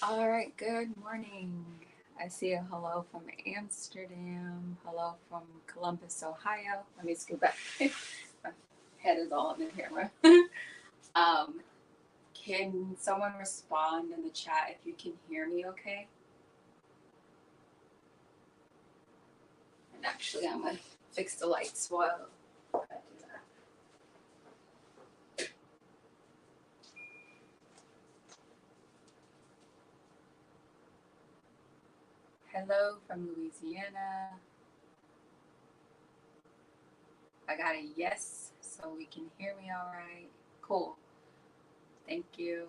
All right, good morning. I see a hello from Amsterdam, hello from Columbus, Ohio. Let me scoot back. My head is all in the camera. um, can someone respond in the chat if you can hear me okay? And actually, I'm going to fix the lights while I do that. Hello from Louisiana. I got a yes, so we can hear me all right. Cool. Thank you.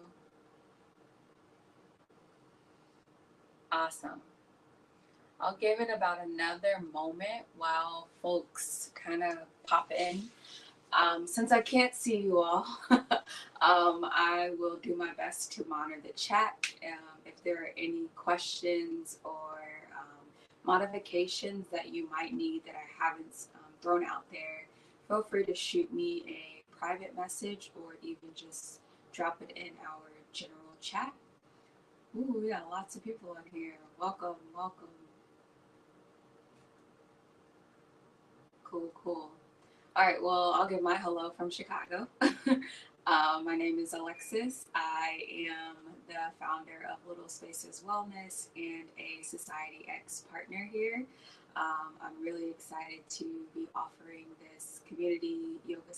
Awesome. I'll give it about another moment while folks kind of pop in. Since I can't see you all, I will do my best to monitor the chat. If there are any questions or modifications that you might need that I haven't thrown out there, feel free to shoot me a private message or even just drop it in our general chat. Ooh, we got lots of people in here. Welcome, welcome. Cool, cool. All right, well, I'll give my hello from Chicago. My name is Alexis. I am the founder of Little Spaces Wellness and a SocietyX partner here. I'm really excited to be offering this community yoga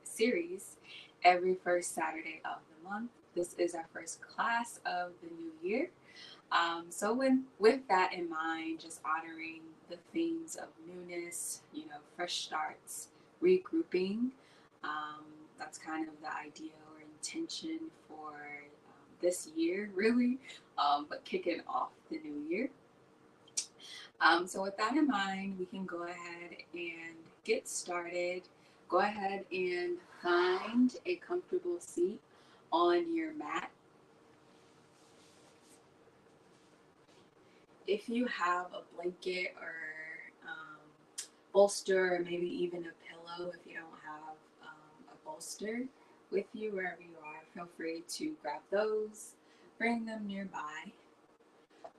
series every first Saturday of the month. This is our first class of the new year. With that in mind, just honoring the themes of newness, fresh starts, regrouping. Um, that's kind of the idea or intention for this year, really, but kicking off the new year. So with that in mind, we can go ahead and get started. Go ahead and find a comfortable seat on your mat. If you have a blanket or bolster, or maybe even a pillow, if you don't have a bolster with you wherever you are, feel free to grab those, bring them nearby.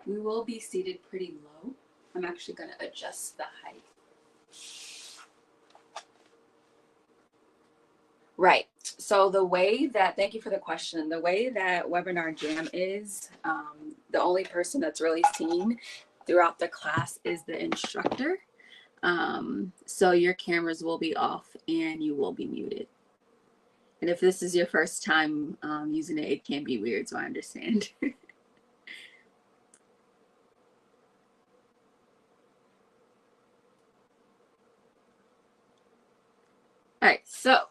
We will be seated pretty low. I'm actually going to adjust the height. Right. So thank you for the question. The way that Webinar Jam is, the only person that's really seen throughout the class is the instructor. So your cameras will be off and you will be muted. And if this is your first time using it, it can be weird, so I understand. All right, so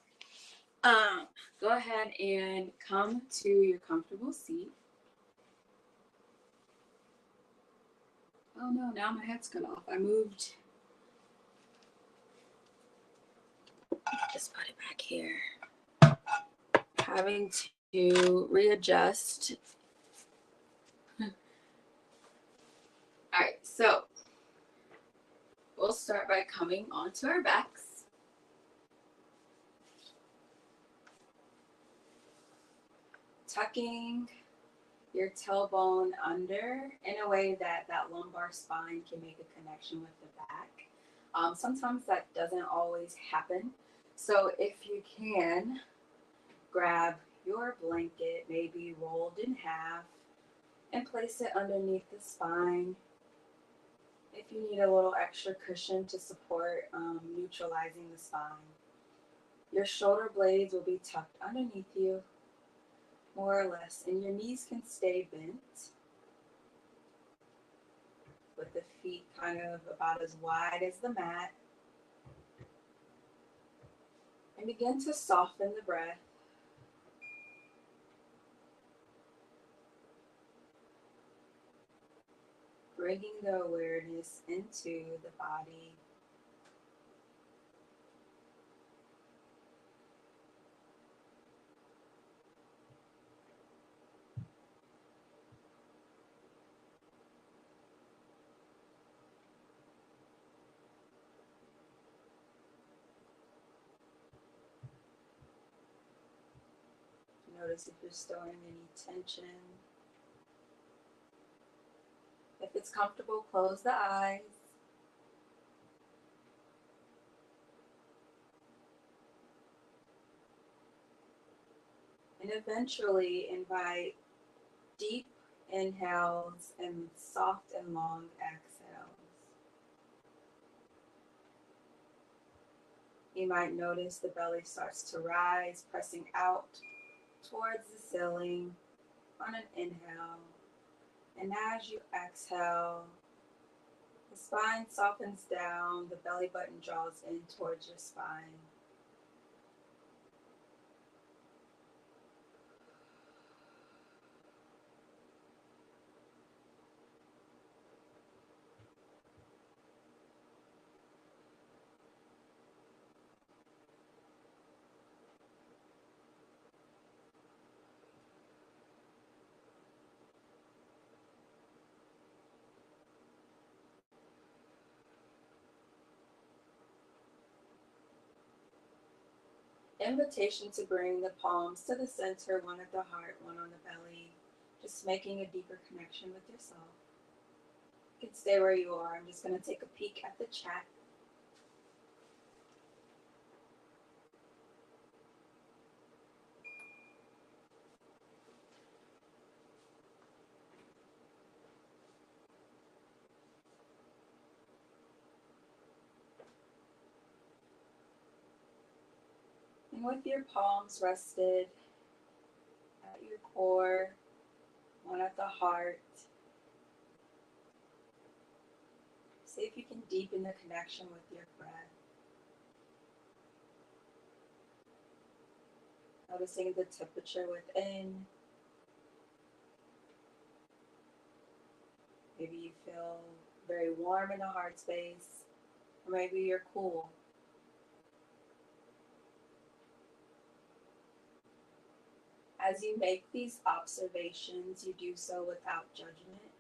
go ahead and come to your comfortable seat. Oh no, now my head's cut off. I moved. Just put it back here. Having to readjust. All right, so we'll start by coming onto our backs. Tucking your tailbone under in a way that lumbar spine can make a connection with the back. Sometimes that doesn't always happen. So if you can, grab your blanket, maybe rolled in half, and place it underneath the spine. If you need a little extra cushion to support neutralizing the spine. Your shoulder blades will be tucked underneath you, more or less, and your knees can stay bent with the feet kind of about as wide as the mat. And begin to soften the breath. Bringing the awareness into the body. Notice if you're storing any tension. it's comfortable, close the eyes. And eventually invite deep inhales and soft and long exhales. You might notice the belly starts to rise, pressing out towards the ceiling on an inhale. And as you exhale, the spine softens down, the belly button draws in towards your spine. Invitation to bring the palms to the center, one at the heart, one on the belly, just making a deeper connection with yourself. You can stay where you are. I'm just going to take a peek at the chat. And with your palms rested at your core, one at the heart, see if you can deepen the connection with your breath. Noticing the temperature within. Maybe you feel very warm in the heart space, or maybe you're cool. As you make these observations, you do so without judgment.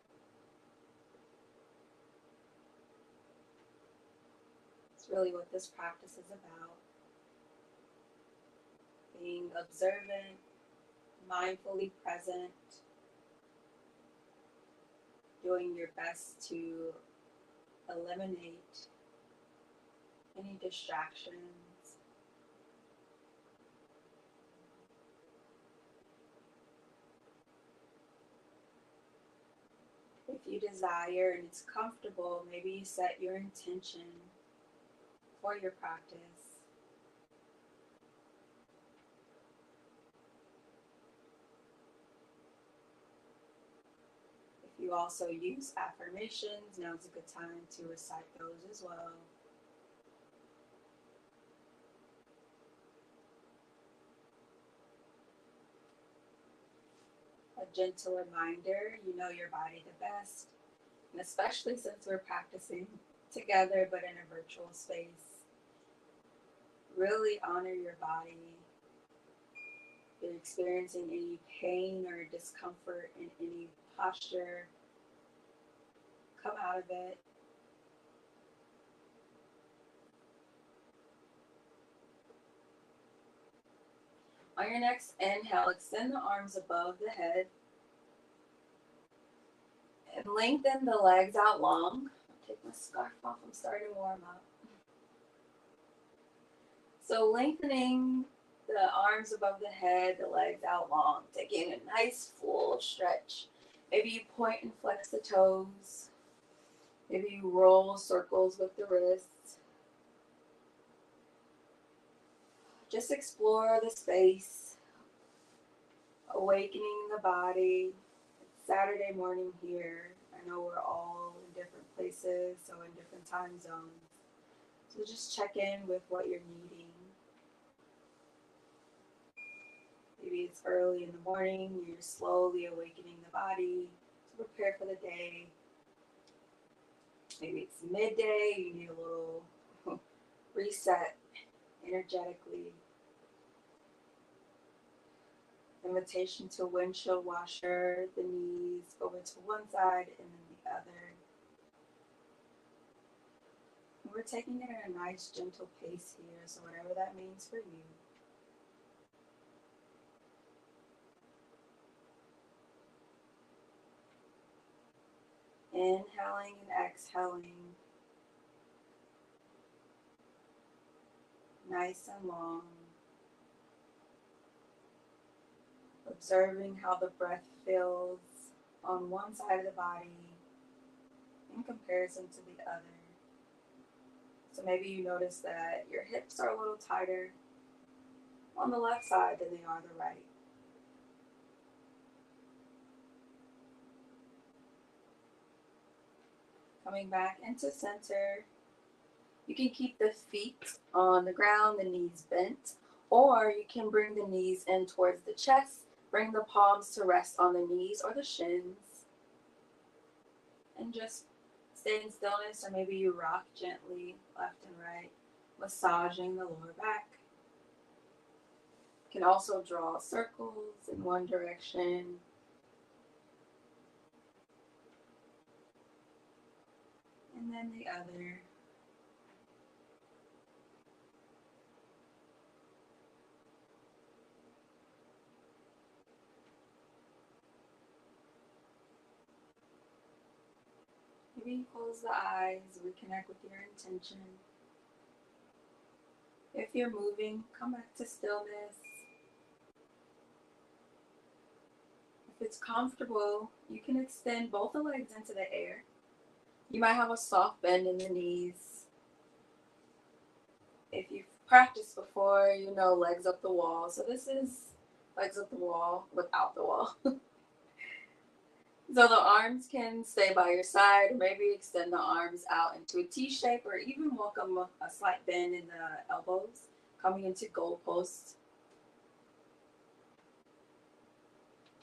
It's really what this practice is about. Being observant, mindfully present, doing your best to eliminate any distractions. If you desire and it's comfortable, maybe you set your intention for your practice. If you also use affirmations, now's a good time to recite those as well. A gentle reminder, you know your body the best, and especially since we're practicing together but in a virtual space. Really honor your body. If you're experiencing any pain or discomfort in any posture, come out of it. On your next inhale, extend the arms above the head and lengthen the legs out long. I'll take my scarf off, I'm starting to warm up. So lengthening the arms above the head, the legs out long, taking a nice full stretch. Maybe you point and flex the toes. Maybe you roll circles with the wrists. Just explore the space, awakening the body. It's Saturday morning here. I know we're all in different places, so in different time zones. So just check in with what you're needing. Maybe it's early in the morning, you're slowly awakening the body to prepare for the day. Maybe it's midday, you need a little reset energetically. Invitation to windshield washer, the knees over to one side and then the other. And we're taking it at a nice gentle pace here, so whatever that means for you. Inhaling and exhaling. Nice and long. Observing how the breath feels on one side of the body in comparison to the other. So maybe you notice that your hips are a little tighter on the left side than they are the right. Coming back into center. You can keep the feet on the ground, the knees bent, or you can bring the knees in towards the chest, bring the palms to rest on the knees or the shins, and just stay in stillness, or maybe you rock gently left and right, massaging the lower back. You can also draw circles in one direction. And then the other. Maybe close the eyes, reconnect with your intention. If you're moving, come back to stillness. If it's comfortable, you can extend both the legs into the air. You might have a soft bend in the knees. If you've practiced before, you know legs up the wall. So this is legs up the wall without the wall. So the arms can stay by your side, or maybe extend the arms out into a T shape, or even welcome a slight bend in the elbows, coming into goalposts.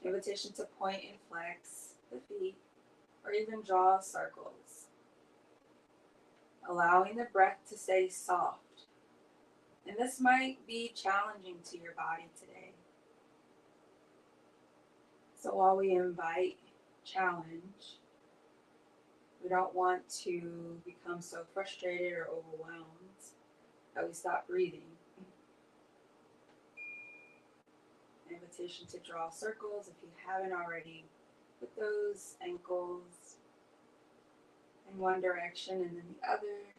Invitation to point and flex the feet, or even draw circles. Allowing the breath to stay soft. And this might be challenging to your body today. So while we invite challenge, we don't want to become so frustrated or overwhelmed that we stop breathing. Invitation to draw circles if you haven't already. Put those ankles in one direction and then the other.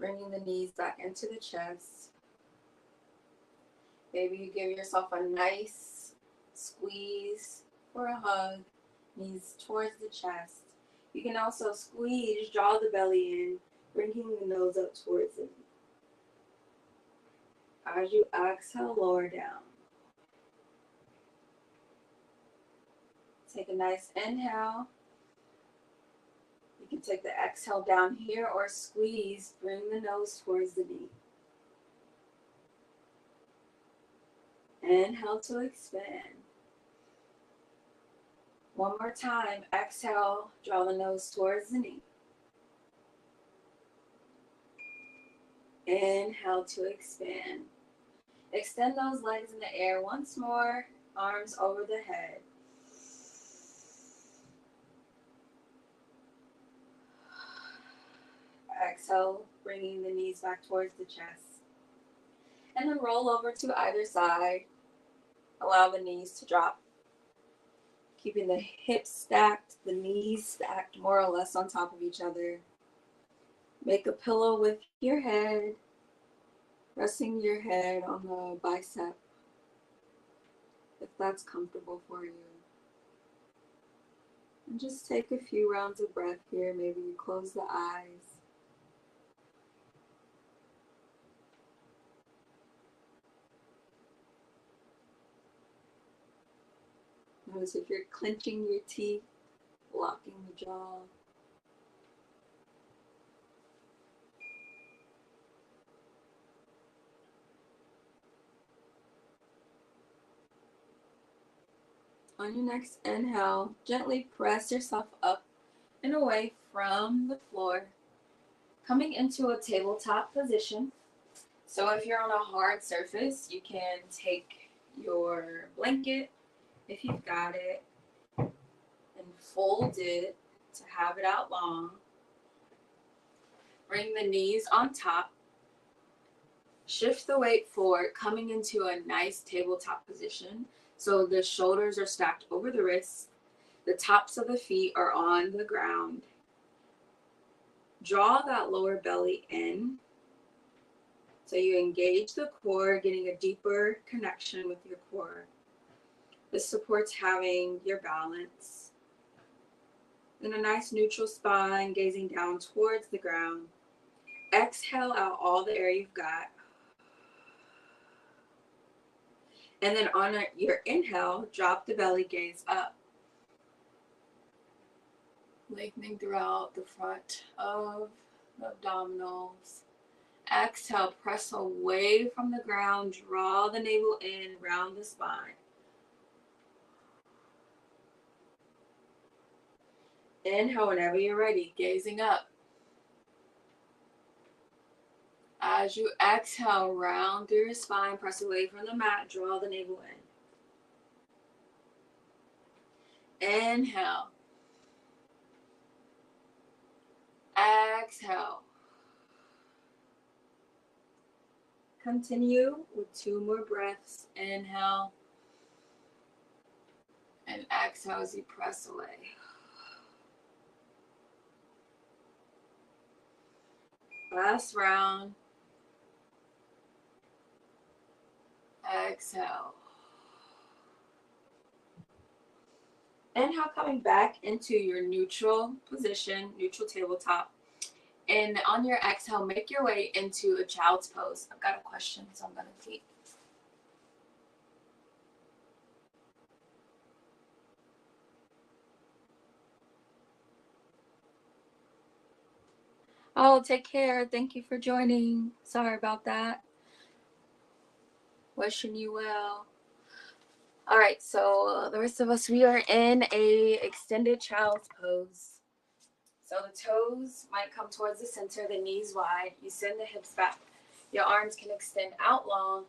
Bringing the knees back into the chest. Maybe you give yourself a nice squeeze or a hug, knees towards the chest. You can also squeeze, draw the belly in, bringing the nose up towards it. As you exhale, lower down. Take a nice inhale. You can take the exhale down here or squeeze, bring the nose towards the knee. Inhale to expand. One more time. Exhale, draw the nose towards the knee. Inhale to expand. Extend those legs in the air once more, arms over the head. Exhale, bringing the knees back towards the chest. And then roll over to either side. Allow the knees to drop. Keeping the hips stacked, the knees stacked more or less on top of each other. Make a pillow with your head, resting your head on the bicep, if that's comfortable for you. And just take a few rounds of breath here. Maybe you close the eyes. Notice if you're clenching your teeth, locking the jaw. On your next inhale, gently press yourself up and away from the floor, coming into a tabletop position. So if you're on a hard surface, you can take your blanket, if you've got it, and fold it to have it out long. Bring the knees on top. Shift the weight forward, coming into a nice tabletop position. So the shoulders are stacked over the wrists. The tops of the feet are on the ground. Draw that lower belly in. So you engage the core, getting a deeper connection with your core. This supports having your balance. In a nice neutral spine, gazing down towards the ground. Exhale out all the air you've got. And then on your inhale, drop the belly, gaze up. Lengthening throughout the front of the abdominals. Exhale, press away from the ground, draw the navel in, round the spine. Inhale whenever you're ready, gazing up. As you exhale, round through your spine, press away from the mat, draw the navel in. Inhale. Exhale. Continue with 2 more breaths. Inhale. And exhale as you press away. Last round. Exhale. Inhale, coming back into your neutral position, neutral tabletop. And on your exhale, make your way into a child's pose. I've got a question, so I'm going to take. Oh, take care. Thank you for joining. Sorry about that. Wishing you well. All right, so the rest of us, we are in a extended child's pose. So the toes might come towards the center, the knees wide. You send the hips back. Your arms can extend out long.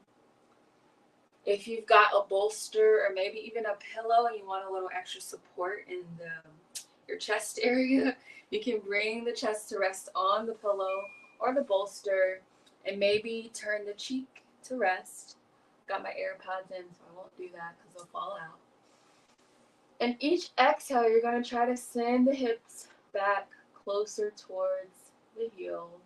If you've got a bolster or maybe even a pillow and you want a little extra support in your chest area, you can bring the chest to rest on the pillow or the bolster and maybe turn the cheek to rest. Got my AirPods in, so I won't do that because they'll fall out. And each exhale, you're going to try to send the hips back closer towards the heels.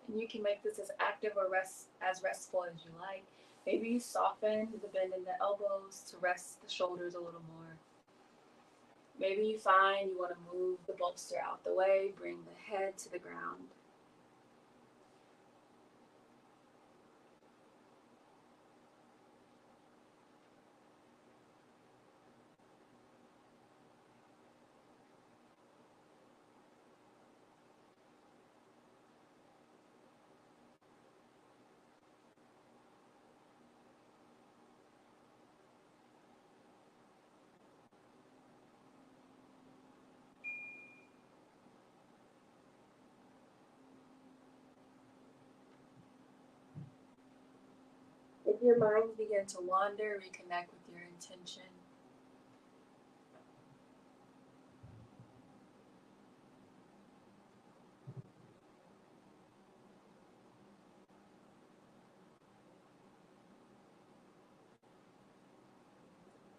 And you can make this as active or as restful as you like. Maybe you soften the bend in the elbows to rest the shoulders a little more. Maybe you find you want to move the bolster out the way, bring the head to the ground. If your mind begins to wander, reconnect with your intention.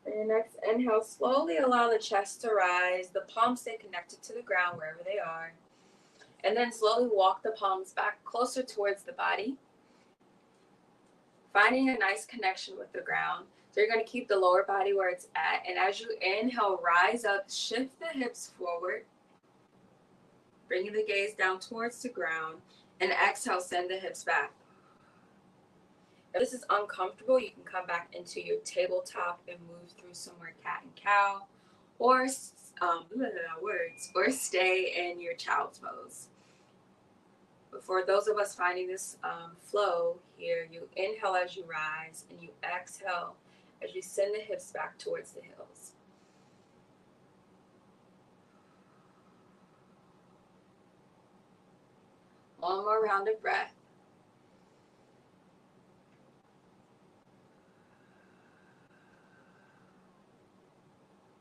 And your next inhale, slowly allow the chest to rise, the palms stay connected to the ground wherever they are. And then slowly walk the palms back closer towards the body, finding a nice connection with the ground. So you're going to keep the lower body where it's at. And as you inhale, rise up, shift the hips forward, bringing the gaze down towards the ground. And exhale, send the hips back. If this is uncomfortable, you can come back into your tabletop and move through somewhere cat and cow, or or stay in your child's pose. But for those of us finding this flow here, you inhale as you rise and you exhale as you send the hips back towards the heels. One more round of breath.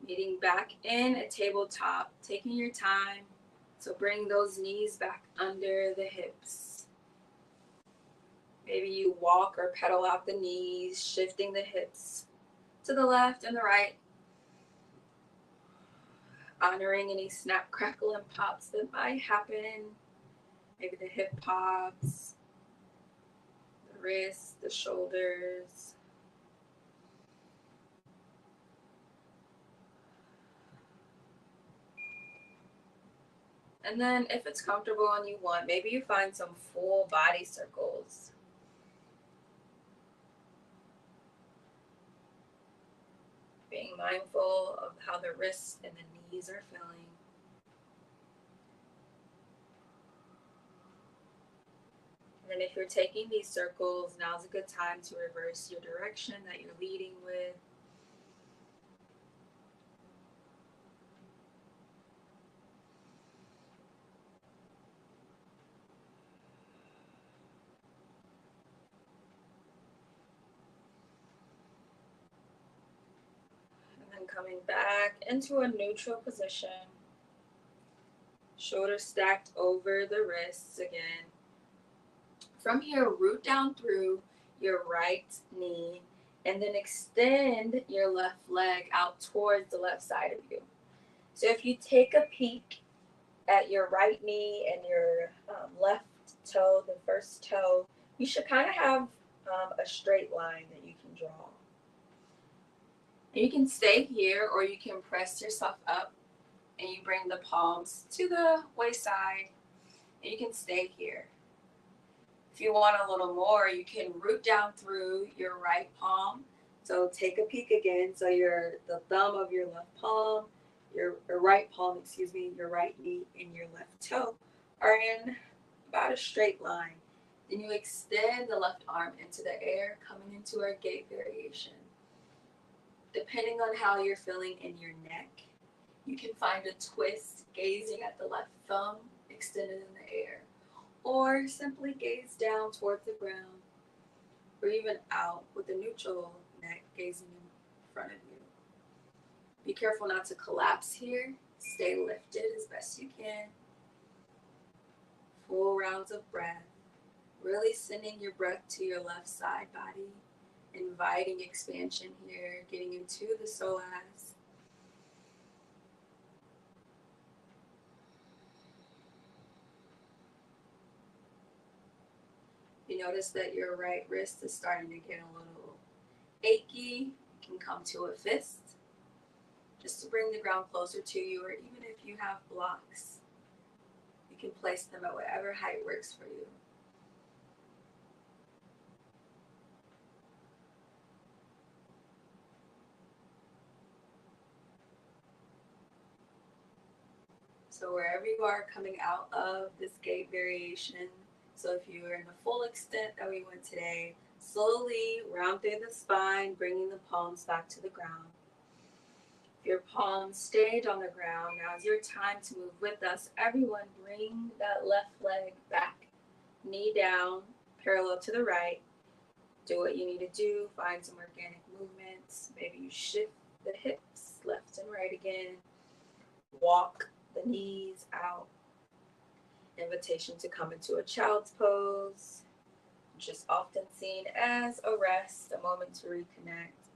Meeting back in a tabletop, taking your time. So bring those knees back under the hips. Maybe you walk or pedal out the knees, shifting the hips to the left and the right, honoring any snap, crackle, and pops that might happen. Maybe the hip pops, the wrists, the shoulders. And then if it's comfortable and you want, maybe you find some full body circles. Being mindful of how the wrists and the knees are feeling. And then if you're taking these circles, now's a good time to reverse your direction that you're leading with. And then coming back into a neutral position. Shoulders stacked over the wrists again. From here, root down through your right knee and then extend your left leg out towards the left side of you. So if you take a peek at your right knee and your left toe, the first toe, you should kind of have a straight line that you can draw. And you can stay here, or you can press yourself up and you bring the palms to the waist-side, and you can stay here. If you want a little more, you can root down through your right palm. So take a peek again. So the thumb of your left palm, your right palm, your right knee and your left toe are in about a straight line. Then you extend the left arm into the air, coming into our gate variation. Depending on how you're feeling in your neck, you can find a twist, gazing at the left thumb extended in the air, or simply gaze down towards the ground, or even out with a neutral neck gazing in front of you. Be careful not to collapse here. Stay lifted as best you can. Full rounds of breath. Really sending your breath to your left side body, inviting expansion here, getting into the psoas. You notice that your right wrist is starting to get a little achy. You can come to a fist just to bring the ground closer to you, or even if you have blocks, you can place them at whatever height works for you. So wherever you are coming out of this gate variation, so if you are in the full extent that we went today, slowly round through the spine, bringing the palms back to the ground. If your palms stayed on the ground, now's your time to move with us. Everyone, bring that left leg back, knee down, parallel to the right. Do what you need to do, find some organic movements. Maybe you shift the hips left and right again. Walk the knees out. Invitation to come into a child's pose, which is often seen as a rest, a moment to reconnect.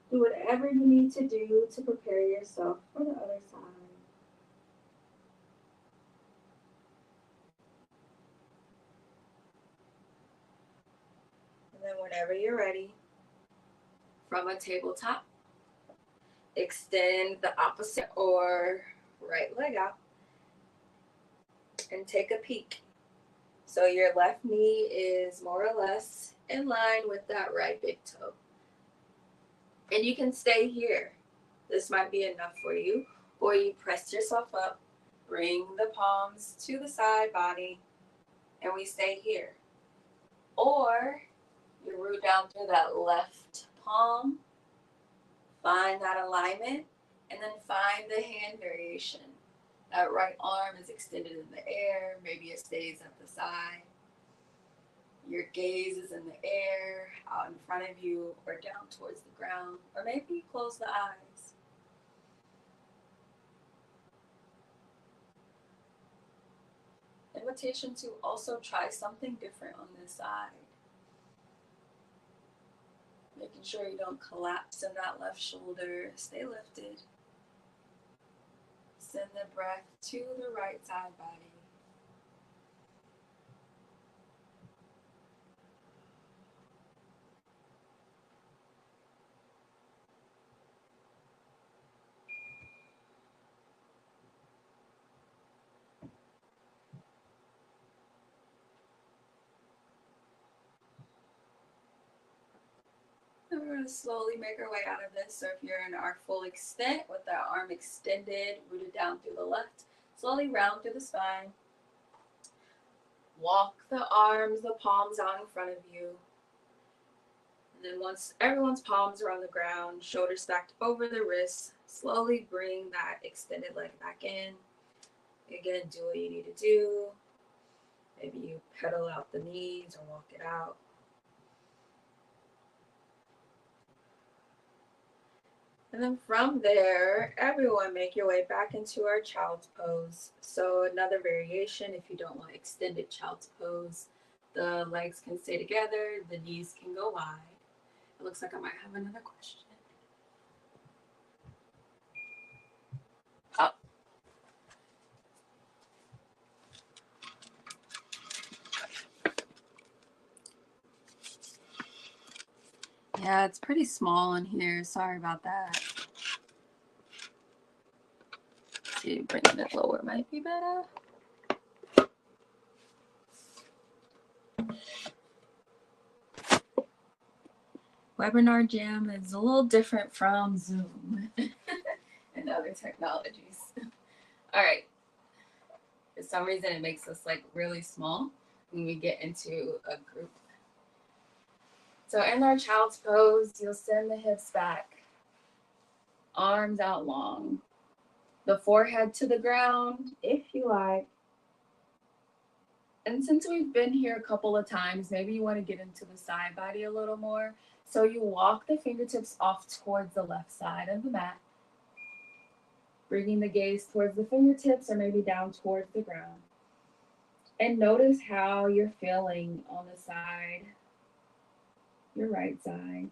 Do whatever you need to do to prepare yourself for the other side. And then whenever you're ready, from a tabletop, extend the opposite or right leg out and take a peek. So your left knee is more or less in line with that right big toe. And you can stay here. This might be enough for you. Or you press yourself up, bring the palms to the side body, and we stay here. Or you root down through that left palm, find that alignment, and then find the hand variation. That right arm is extended in the air. Maybe it stays at the side. Your gaze is in the air, out in front of you, or down towards the ground. Or maybe you close the eyes. And with invitation to also try something different on this side. Making sure you don't collapse in that left shoulder. Stay lifted. Send the breath to the right side body. And we're going to slowly make our way out of this. So if you're in our full extent with that arm extended, rooted down through the left, slowly round through the spine. Walk the arms, the palms out in front of you. And then once everyone's palms are on the ground, shoulders stacked over the wrists, slowly bring that extended leg back in. Again, do what you need to do. Maybe you pedal out the knees or walk it out. And then from there, everyone make your way back into our child's pose. So another variation, if you don't want extended child's pose, the legs can stay together, the knees can go wide. It looks like I might have another question. Oh. Yeah, it's pretty small in here. Sorry about that. See, bringing it lower might be better. Webinar Jam is a little different from Zoom and other technologies. All right. For some reason, it makes us like really small when we get into a group. So in our child's pose, you'll send the hips back, arms out long, the forehead to the ground, if you like. And since we've been here a couple of times, maybe you want to get into the side body a little more. So you walk the fingertips off towards the left side of the mat, bringing the gaze towards the fingertips or maybe down towards the ground. And notice how you're feeling on the side, your right side.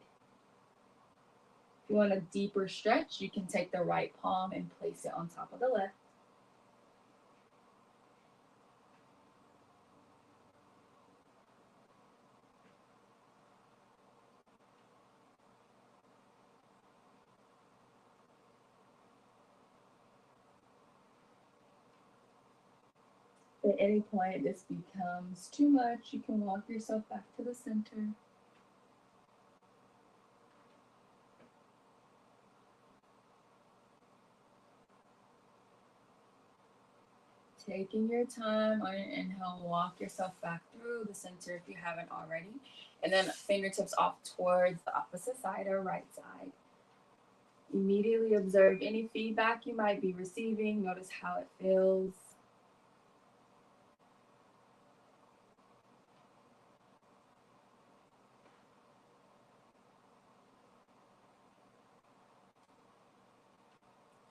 If you want a deeper stretch, you can take the right palm and place it on top of the left. At any point this becomes too much, you can walk yourself back to the center. Taking your time on an inhale, walk yourself back through the center if you haven't already. And then fingertips off towards the opposite side or right side. Immediately observe any feedback you might be receiving. Notice how it feels.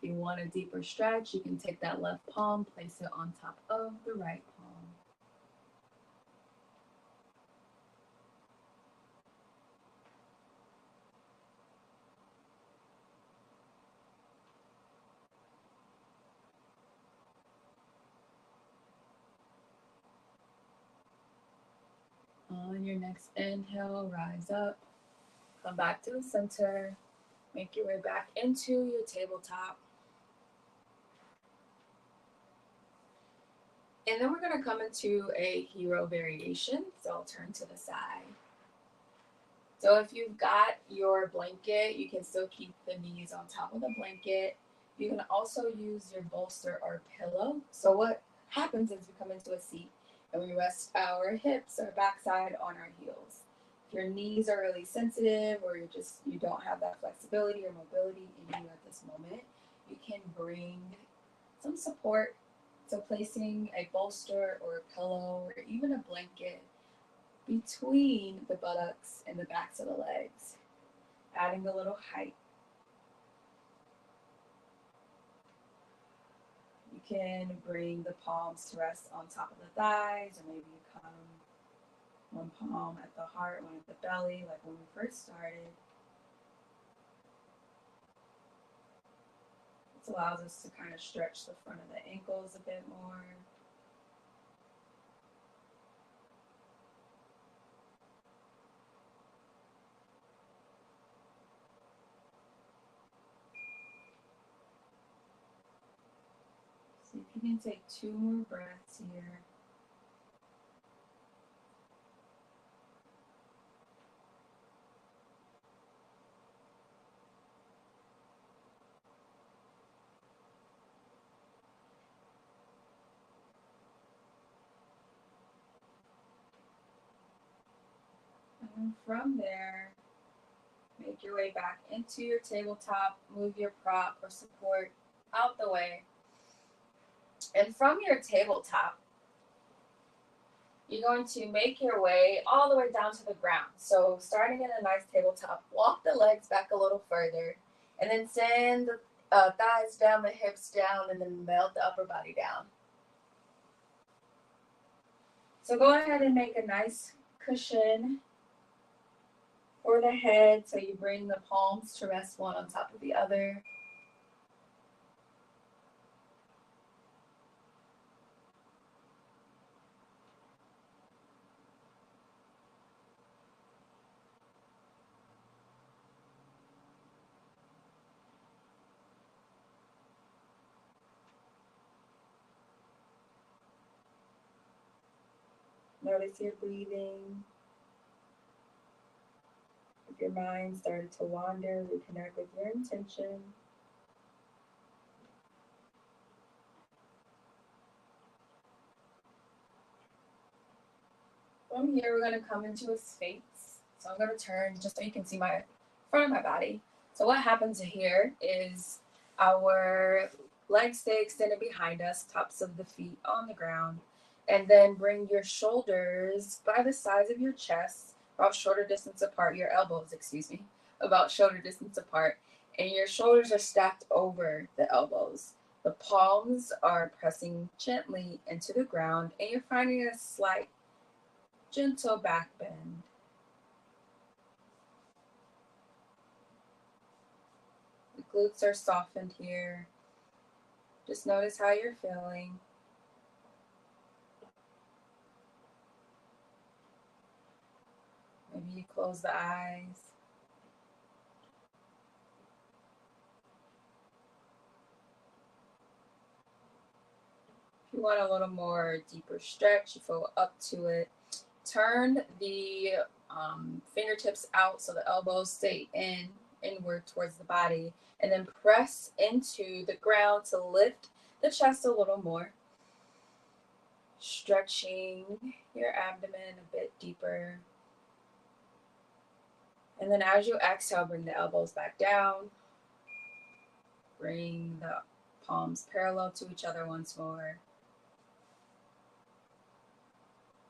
If you want a deeper stretch, you can take that left palm, place it on top of the right palm. On your next inhale, rise up, come back to the center, make your way back into your tabletop. And then we're going to come into a hero variation. So I'll turn to the side. So if you've got your blanket, you can still keep the knees on top of the blanket. You can also use your bolster or pillow. So what happens is we come into a seat and we rest our hips or backside on our heels. If your knees are really sensitive or you don't have that flexibility or mobility in you at this moment, you can bring some support. So placing a bolster or a pillow or even a blanket between the buttocks and the backs of the legs, adding a little height. You can bring the palms to rest on top of the thighs, or maybe you come one palm at the heart, one at the belly, like when we first started. This allows us to kind of stretch the front of the ankles a bit more. See if you can take 2 more breaths here. And from there, make your way back into your tabletop, move your prop or support out the way. And from your tabletop, you're going to make your way all the way down to the ground. So starting in a nice tabletop, walk the legs back a little further, and then send the thighs down, the hips down, and then melt the upper body down. So go ahead and make a nice cushion for the head. So you bring the palms to rest one on top of the other. Notice your breathing. If your mind started to wander, reconnect with your intention. From here, we're going to come into a sphinx. So I'm going to turn just so you can see my front of my body. So what happens here is our legs stay extended behind us, tops of the feet on the ground, and then bring your shoulders by the sides of your chest, about shoulder distance apart, your elbows, about shoulder distance apart, and your shoulders are stacked over the elbows. The palms are pressing gently into the ground, and you're finding a slight gentle back bend. The glutes are softened here. Just notice how you're feeling. Maybe you close the eyes. If you want a little more deeper stretch, you feel up to it. Turn the fingertips out so the elbows stay inward towards the body, and then press into the ground to lift the chest a little more, stretching your abdomen a bit deeper. And then as you exhale, bring the elbows back down, bring the palms parallel to each other once more.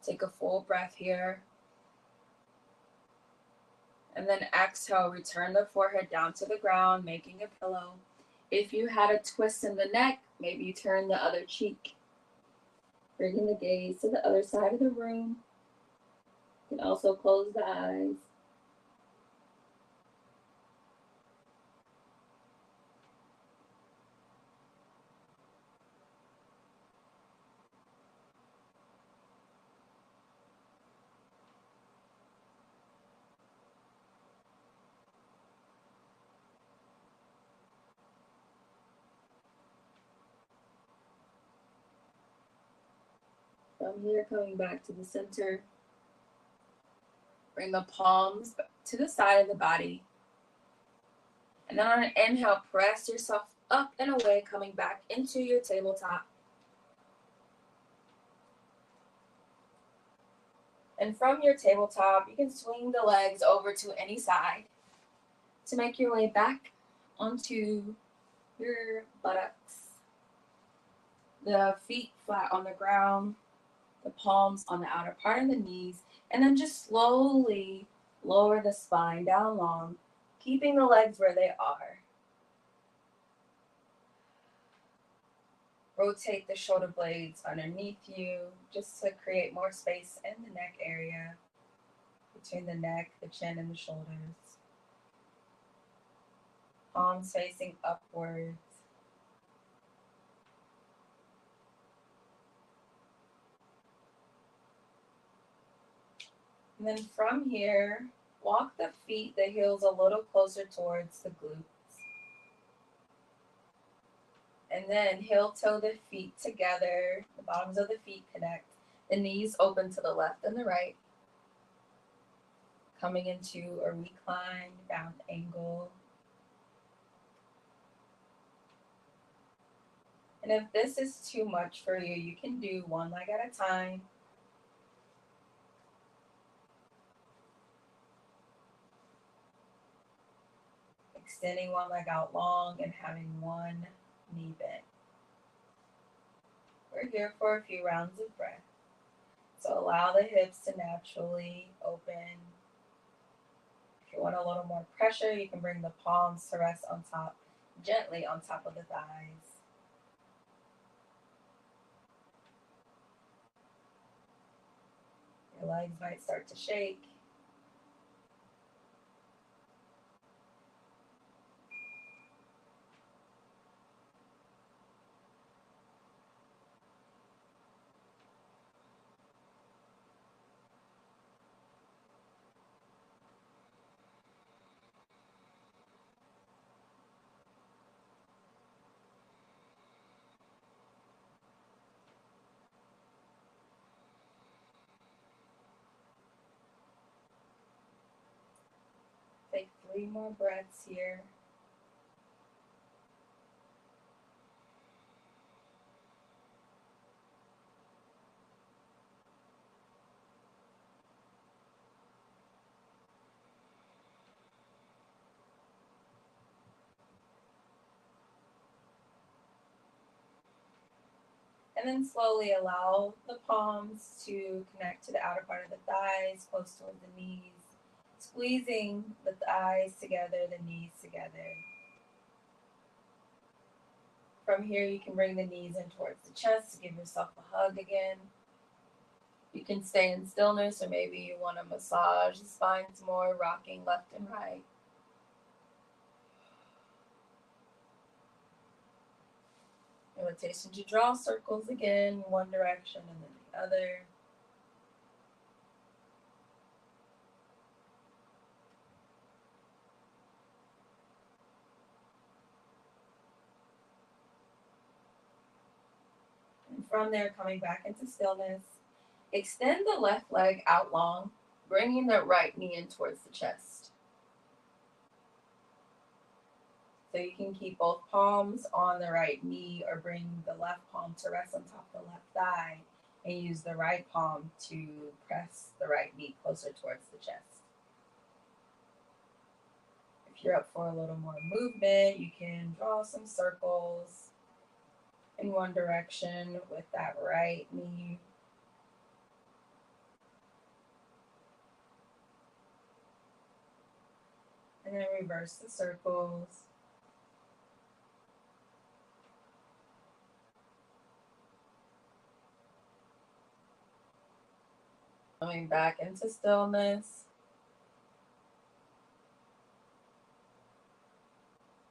Take a full breath here. And then exhale, return the forehead down to the ground, making a pillow. If you had a twist in the neck, maybe you turn the other cheek. Bringing the gaze to the other side of the room. You can also close the eyes. From here, coming back to the center. Bring the palms to the side of the body. And then on an inhale, press yourself up and away, coming back into your tabletop. And from your tabletop, you can swing the legs over to any side to make your way back onto your buttocks. The feet flat on the ground, the palms on the outer part of the knees, and then just slowly lower the spine down long, keeping the legs where they are. rotate the shoulder blades underneath you just to create more space in the neck area between the neck, the chin, and the shoulders. Palms facing upwards. And then from here, walk the feet, the heels a little closer towards the glutes. And then heel toe the feet together, the bottoms of the feet connect, the knees open to the left and the right, coming into a reclined round angle. And if this is too much for you, you can do one leg at a time. Extending one leg out long and having one knee bent. We're here for a few rounds of breath. So allow the hips to naturally open. If you want a little more pressure, you can bring the palms to rest on top, gently on top of the thighs. Your legs might start to shake. Take 3 more breaths here. And then slowly allow the palms to connect to the outer part of the thighs, close toward the knees. Squeezing the thighs together, the knees together. From here, you can bring the knees in towards the chest to give yourself a hug again. You can stay in stillness, or maybe you want to massage the spines more, rocking left and right. Invitation to draw circles again, one direction and then the other. And from there, coming back into stillness, extend the left leg out long, bringing the right knee in towards the chest. So you can keep both palms on the right knee or bring the left palm to rest on top of the left thigh and use the right palm to press the right knee closer towards the chest. If you're up for a little more movement, you can draw some circles in one direction with that right knee. And then reverse the circles. Coming back into stillness.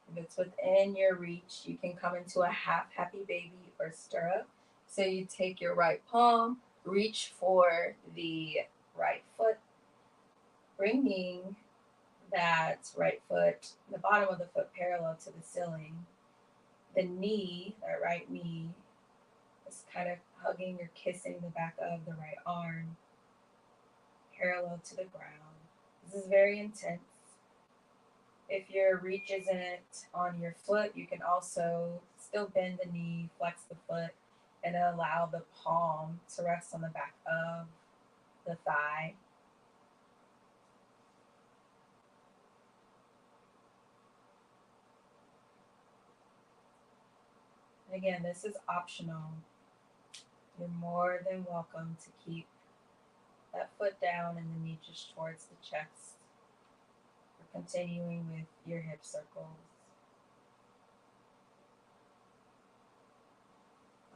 If it's within your reach, you can come into a half happy baby or stirrup. So you take your right palm, reach for the right foot, bringing that right foot, the bottom of the foot parallel to the ceiling. The knee, that right knee, is kind of hugging or kissing the back of the right arm, parallel to the ground. This is very intense. If your reach isn't on your foot, you can also still bend the knee, flex the foot, and allow the palm to rest on the back of the thigh. And again, this is optional. You're more than welcome to keep that foot down and the knee just towards the chest. We're continuing with your hip circles.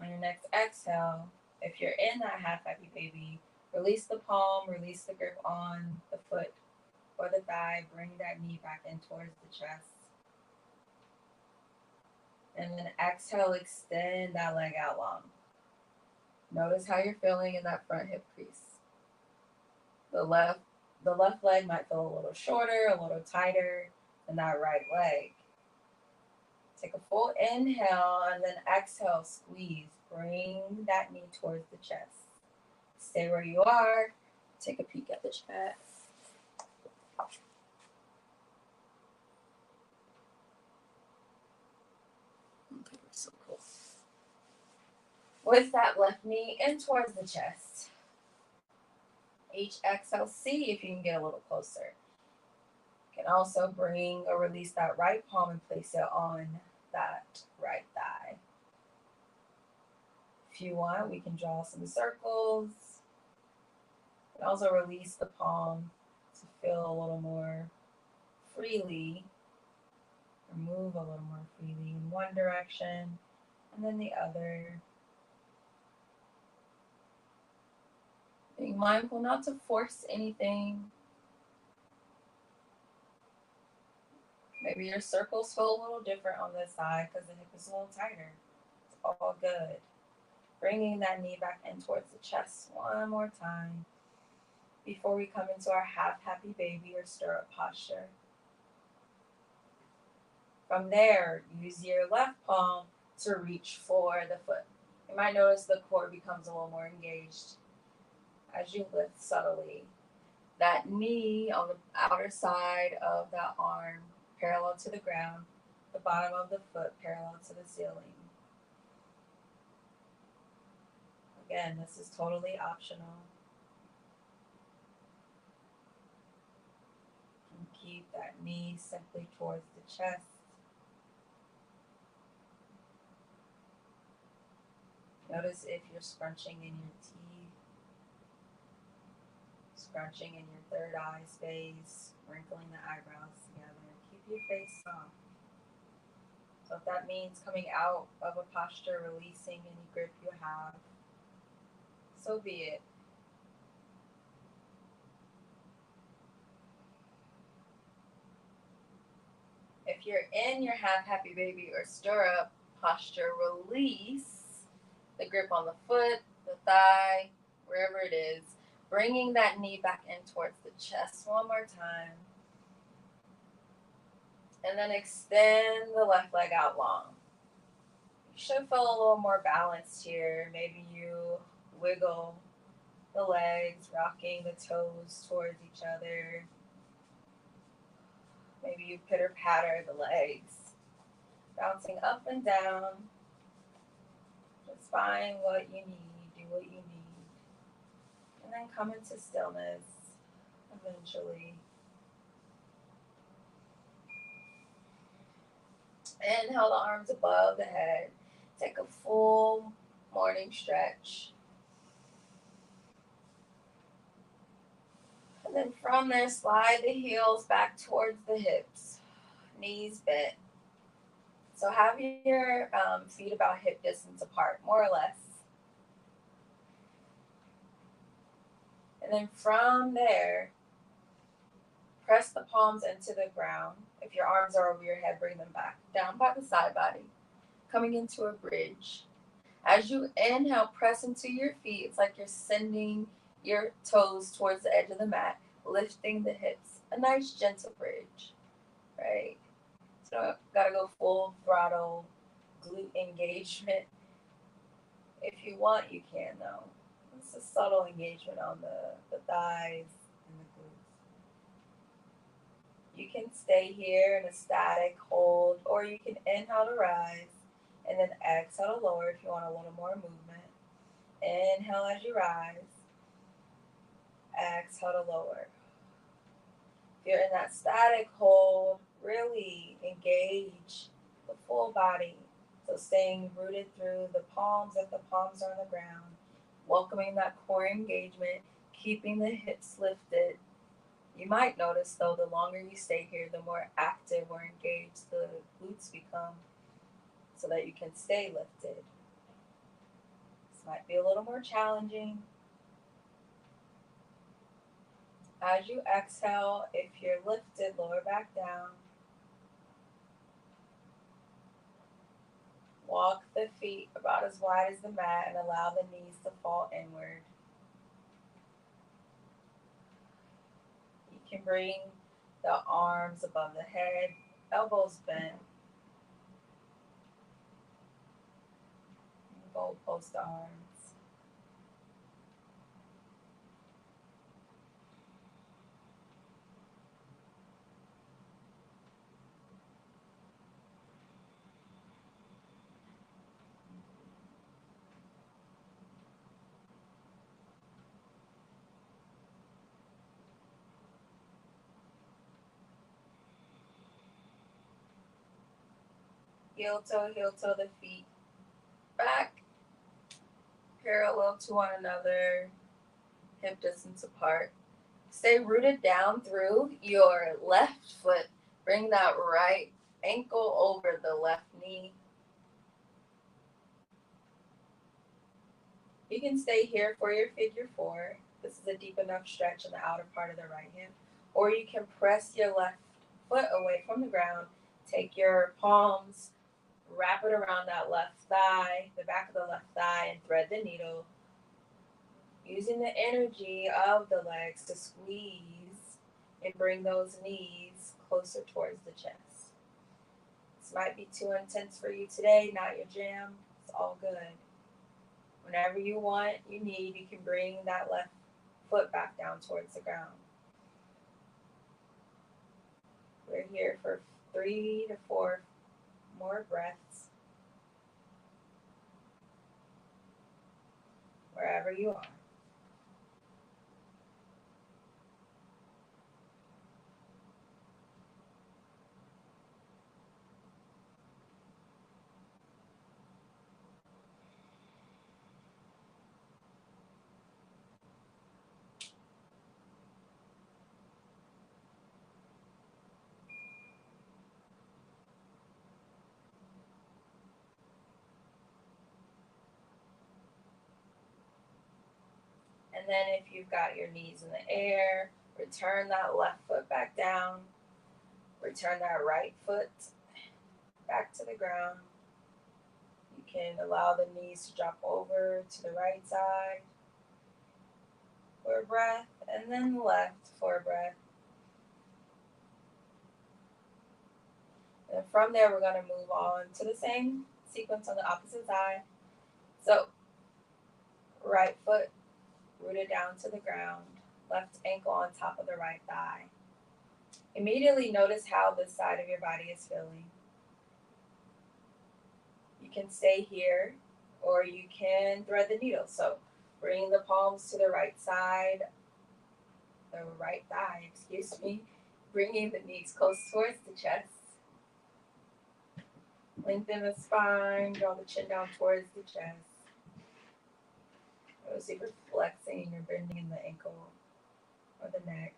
On your next exhale, if you're in that half happy baby, release the palm, release the grip on the foot or the thigh, bring that knee back in towards the chest. And then exhale, extend that leg out long. Notice how you're feeling in that front hip crease. The left leg might feel a little shorter, a little tighter than that right leg. Take a full inhale and then exhale, squeeze. Bring that knee towards the chest. Stay where you are. Take a peek at the chest. Okay, so cool. With that left knee in towards the chest. Each exhale, see if you can get a little closer. You can also bring or release that right palm and place it on that right thigh. If you want, we can draw some circles. You can also release the palm to feel a little more freely, or move a little more freely in one direction and then the other. Being mindful not to force anything. Maybe your circles feel a little different on this side because the hip is a little tighter. It's all good. Bringing that knee back in towards the chest one more time before we come into our half happy baby or stirrup posture. From there, use your left palm to reach for the foot. You might notice the core becomes a little more engaged as you lift subtly. That knee on the outer side of that arm parallel to the ground, the bottom of the foot parallel to the ceiling. Again, this is totally optional. And keep that knee simply towards the chest. Notice if you're scrunching in your teeth, scrunching in your third eye space, wrinkling the eyebrows together. Keep your face soft. So if that means coming out of a posture, releasing any grip you have, so be it. If you're in your half happy baby or stirrup posture, release the grip on the foot, the thigh, wherever it is, bringing that knee back in towards the chest one more time. And then extend the left leg out long. You should feel a little more balanced here. Maybe you wiggle the legs, rocking the toes towards each other. Maybe you pitter-patter the legs, bouncing up and down. Just find what you need, do what you need. And then come into stillness eventually. Inhale the arms above the head. Take a full morning stretch. And then from there, slide the heels back towards the hips, knees bent. So have your feet about hip distance apart, more or less. And then from there, press the palms into the ground. If your arms are over your head, bring them back down by the side body, coming into a bridge. As you inhale, press into your feet. It's like you're sending your toes towards the edge of the mat, lifting the hips. A nice gentle bridge, right? So you gotta go full throttle glute engagement. If you want, you can though. It's a subtle engagement on the thighs and the glutes. You can stay here in a static hold, or you can inhale to rise and then exhale to lower if you want a little more movement. Inhale as you rise. Exhale to lower. If you're in that static hold, really engage the full body. So staying rooted through the palms if the palms are on the ground. Welcoming that core engagement, keeping the hips lifted. You might notice though, the longer you stay here, the more active or engaged the glutes become so that you can stay lifted. might be a little more challenging. As you exhale, if you're lifted, lower back down. Walk the feet about as wide as the mat and allow the knees to fall inward. You can bring the arms above the head, elbows bent. Goalpost arms. Heel toe the feet back, parallel to one another, hip distance apart. Stay rooted down through your left foot. Bring that right ankle over the left knee. You can stay here for your figure four. This is a deep enough stretch in the outer part of the right hip. Or you can press your left foot away from the ground. Take your palms, wrap it around that left thigh, the back of the left thigh, and thread the needle. Using the energy of the legs to squeeze and bring those knees closer towards the chest. This might be too intense for you today, not your jam. It's all good. Whenever you want, you can bring that left foot back down towards the ground. We're here for 3 to 4 more breaths. Wherever you are. And then if you've got your knees in the air, return that left foot back down. Return that right foot back to the ground. You can allow the knees to drop over to the right side for a breath, and then left for a breath. And from there, we're going to move on to the same sequence on the opposite side. So, right foot rooted down to the ground, left ankle on top of the right thigh. Immediately notice how this side of your body is feeling. You can stay here, or you can thread the needle. So, bring the palms to the right side, the right thigh, bringing the knees close towards the chest. Lengthen the spine, draw the chin down towards the chest. Notice if you're flexing or bending in the ankle or the neck.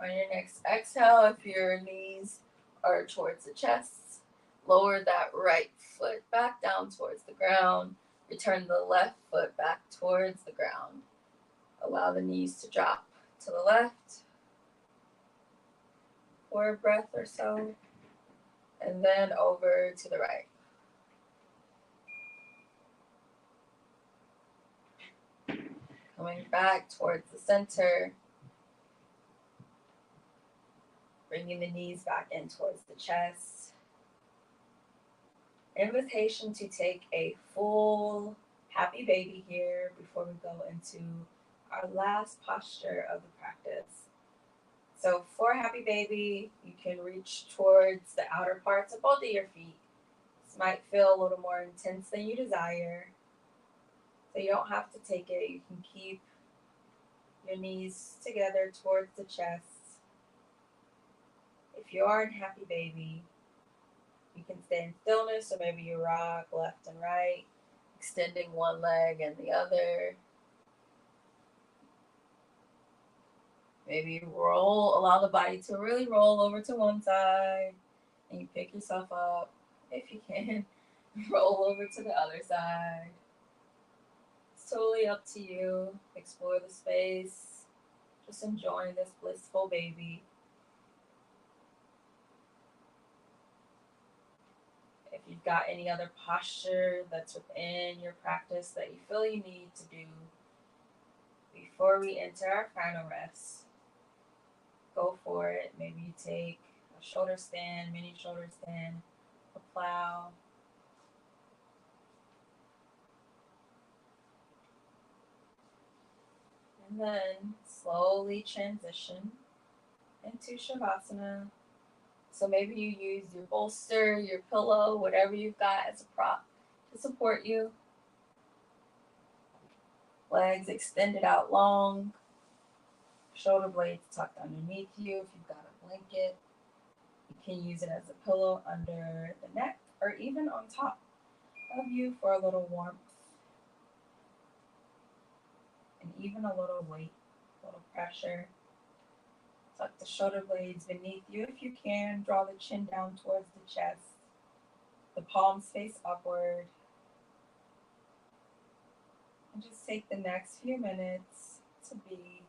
On your next exhale, if your knees are towards the chest, lower that right foot back down towards the ground. Return the left foot back towards the ground. Allow the knees to drop to the left for a breath or so, and then over to the right. Coming back towards the center. Bringing the knees back in towards the chest. Invitation to take a full happy baby here before we go into our last posture of the practice. So for happy baby, you can reach towards the outer parts of both of your feet. This might feel a little more intense than you desire. So you don't have to take it. You can keep your knees together towards the chest. If you are in happy baby, you can stay in stillness, or maybe you rock left and right, extending one leg and the other. Maybe you roll, allow the body to really roll over to one side, and you pick yourself up if you can. Roll over to the other side. It's totally up to you. Explore the space. Just enjoying this blissful baby. If you've got any other posture that's within your practice that you feel you need to do before we enter our final rest, go for it. Maybe you take a shoulder stand, mini shoulder stand, a plow. And then slowly transition into Shavasana. So maybe you use your bolster, your pillow, whatever you've got as a prop to support you. Legs extended out long, shoulder blades tucked underneath you if you've got a blanket. You can use it as a pillow under the neck or even on top of you for a little warmth and even a little weight, a little pressure. Tuck the shoulder blades beneath you if you can. Draw the chin down towards the chest. The palms face upward. And just take the next few minutes to be.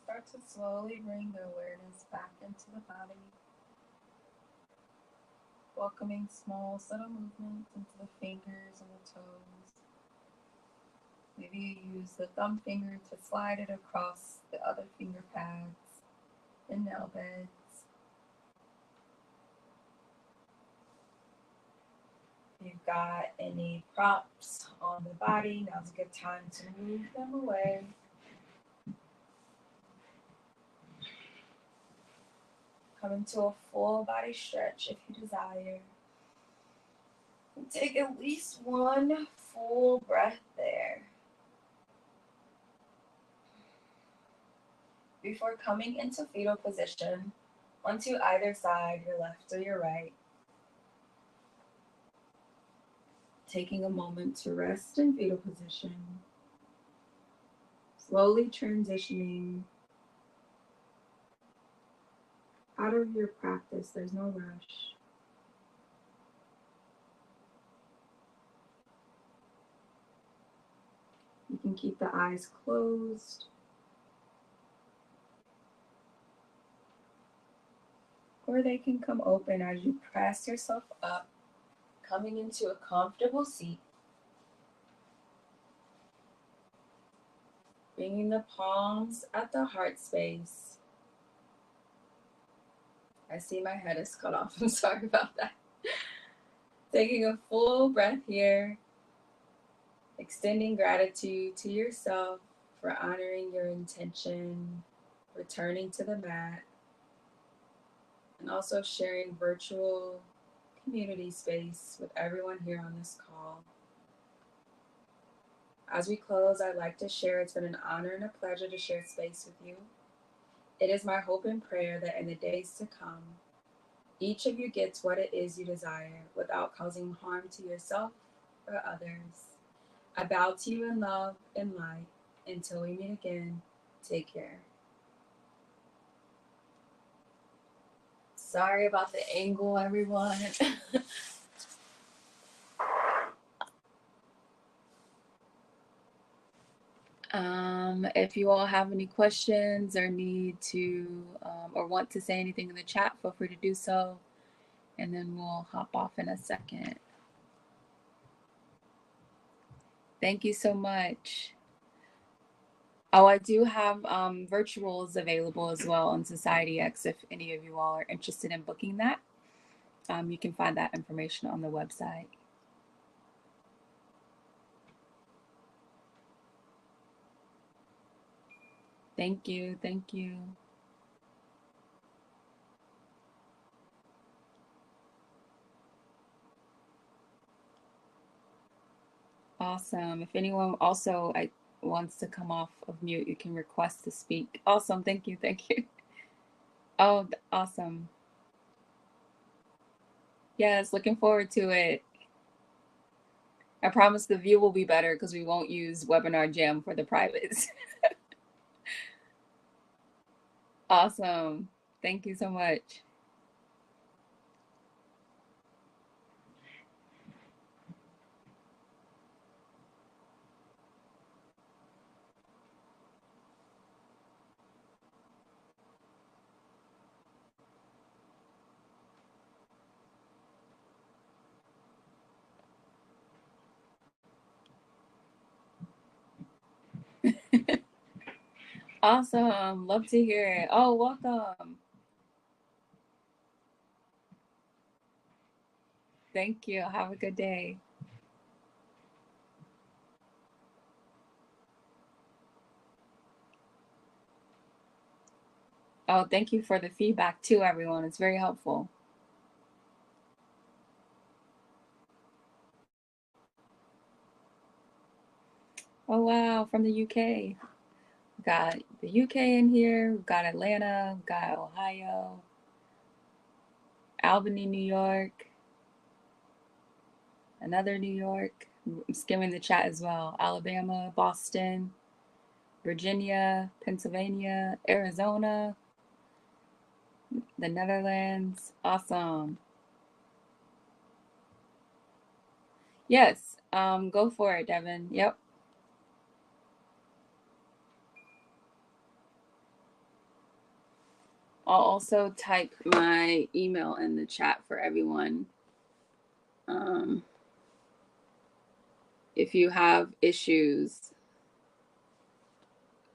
Start to slowly bring the awareness back into the body, welcoming small, subtle movements into the fingers and the toes. Maybe you use the thumb finger to slide it across the other finger pads and nail beds. If you've got any props on the body, now's a good time to move them away. Come into a full body stretch if you desire. And take at least one full full breath there. Before coming into fetal position, onto either side, your left or your right, taking a moment to rest in fetal position, slowly transitioning out of your practice. There's no rush. You can keep the eyes closed, or they can come open as you press yourself up, coming into a comfortable seat. Bringing the palms at the heart space. I see my head is cut off. I'm sorry about that. Taking a full breath here. Extending gratitude to yourself for honoring your intention, returning to the mat, and also sharing virtual community space with everyone here on this call. As we close, I'd like to share it's been an honor and a pleasure to share space with you. It is my hope and prayer that in the days to come, each of you gets what it is you desire without causing harm to yourself or others. I bow to you in love and light. Until we meet again, take care. Sorry about the angle, everyone. If you all have any questions or need to, or want to say anything in the chat, feel free to do so. And then we'll hop off in a second. Thank you so much. Oh, I do have virtuals available as well on SocietyX if any of you all are interested in booking that. You can find that information on the website. Thank you. Thank you. Awesome. If anyone also wants to come off of mute, you can request to speak. Awesome. Thank you. Thank you. Oh, awesome. Yes, looking forward to it. I promise the view will be better because we won't use Webinar Jam for the privates. Awesome. Thank you so much. Awesome. Love to hear it. Oh, welcome. Thank you. Have a good day. Oh, thank you for the feedback too, everyone. It's very helpful. Oh, wow. From the UK. We've got the UK in here. We've got Atlanta. We've got Ohio. Albany, New York. Another New York. I'm skimming the chat as well. Alabama, Boston, Virginia, Pennsylvania, Arizona, the Netherlands. Awesome. Yes, go for it, Devin. Yep. I'll also type my email in the chat for everyone. If you have issues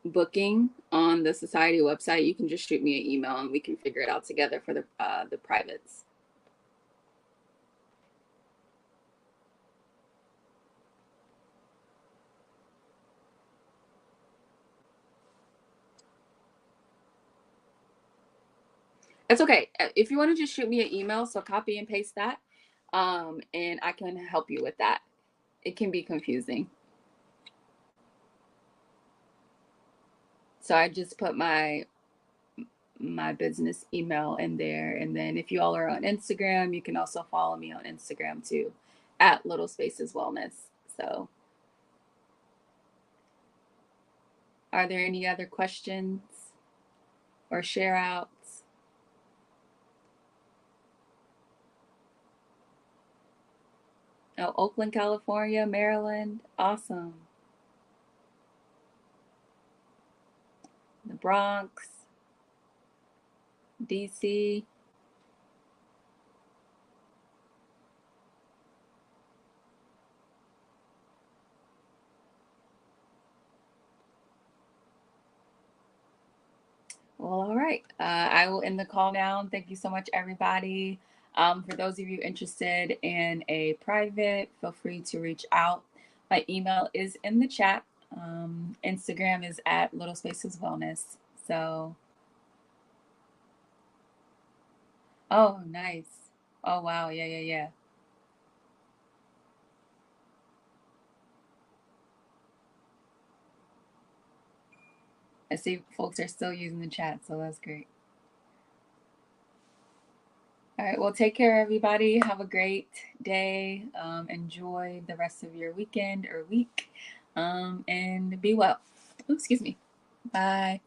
booking on the society website, you can just shoot me an email and we can figure it out together for the privates. It's okay. If you want to just shoot me an email, so copy and paste that, and I can help you with that. it can be confusing. So I just put my business email in there. And then if you all are on Instagram, you can also follow me on Instagram too, at Little Spaces Wellness. So are there any other questions or share outs? Oh, Oakland, California, Maryland. Awesome. The Bronx, DC. Well, all right. I will end the call now. Thank you so much, everybody. For those of you interested in a private, feel free to reach out. My email is in the chat. Instagram is at Little Spaces Wellness. So, oh, nice. Oh, wow. Yeah, yeah, yeah. I see folks are still using the chat, so that's great. All right. Well, take care, everybody. Have a great day. Enjoy the rest of your weekend or week. And be well. Ooh, excuse me. Bye.